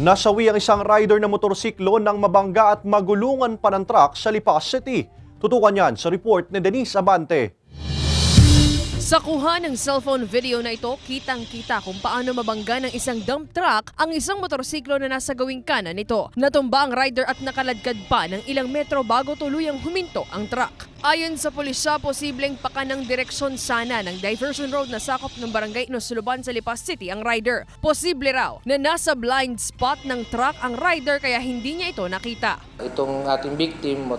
Nasawi ang isang rider na motorsiklo nang mabangga at magulungan pa ng truck sa Lipas City. Tutukan yan sa report ni Denise Abante. Sa kuha ng cellphone video na ito, kitang-kita kung paano mabangga ng isang dump truck ang isang motorsiklo na nasa gawing kanan nito. Natumba ang rider at nakaladkad pa ng ilang metro bago tuluyang huminto ang truck. Ayon sa pulisya, posibleng pakanang direksyon sana ng diversion road na sakop ng barangay Inusuluban sa Lipas City ang rider. Posible raw na nasa blind spot ng truck ang rider kaya hindi niya ito nakita. Itong ating victim,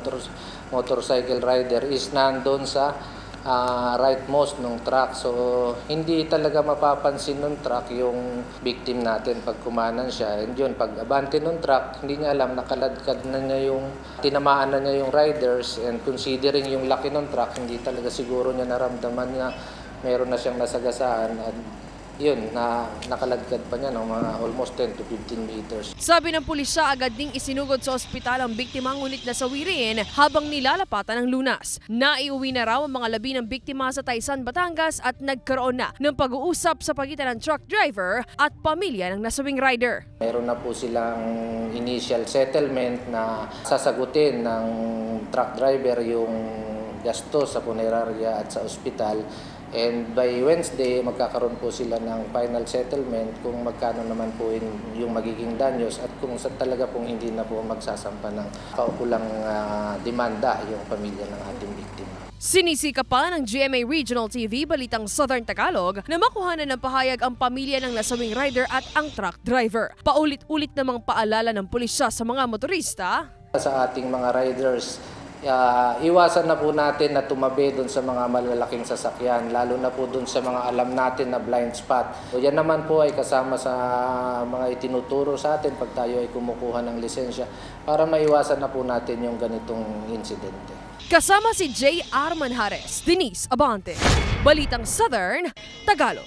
motorcycle rider, is nandun sa rightmost ng truck. So, hindi talaga mapapansin ng truck yung victim natin pag kumanan siya. And yun, pag abante ng truck, hindi niya alam, nakaladkad na niya tinamaan na niya yung riders. And considering yung laki ng truck, hindi talaga siguro niya naramdaman na meron na siyang nasagasaan. At yun, nakaladkad pa niya ng mga almost 10 to 15 meters. Sabi ng pulisya, agad ding isinugod sa ospital ang biktima ngunit nasawi rin habang nilalapatan ng lunas. Naiuwi na raw ang mga labi ng biktima sa Taysan, Batangas at nagkaroon na ng pag-uusap sa pagitan ng truck driver at pamilya ng nasawing rider. Meron na po silang initial settlement na sasagutin ng truck driver yung gastos sa punerarya at sa ospital. And by Wednesday, magkakaroon po sila ng final settlement kung magkano naman po yung magiging danyos at kung talaga pong hindi na po magsasampa ng kaukulang demanda yung pamilya ng ating biktima. Sinisika pa ng GMA Regional TV Balitang Southern Tagalog na makuhanan ng pahayag ang pamilya ng nasawing rider at ang truck driver. Paulit-ulit namang paalala ng pulisya sa mga motorista. Sa ating mga riders, iwasan na po natin na tumabi doon sa mga malalaking sasakyan, lalo na po doon sa mga alam natin na blind spot. So yan naman po ay kasama sa mga itinuturo sa atin pag tayo ay kumukuha ng lisensya para maiwasan na po natin yung ganitong insidente. Kasama si J. R. Manjares, Denise Abante, Balitang Southern Tagalog.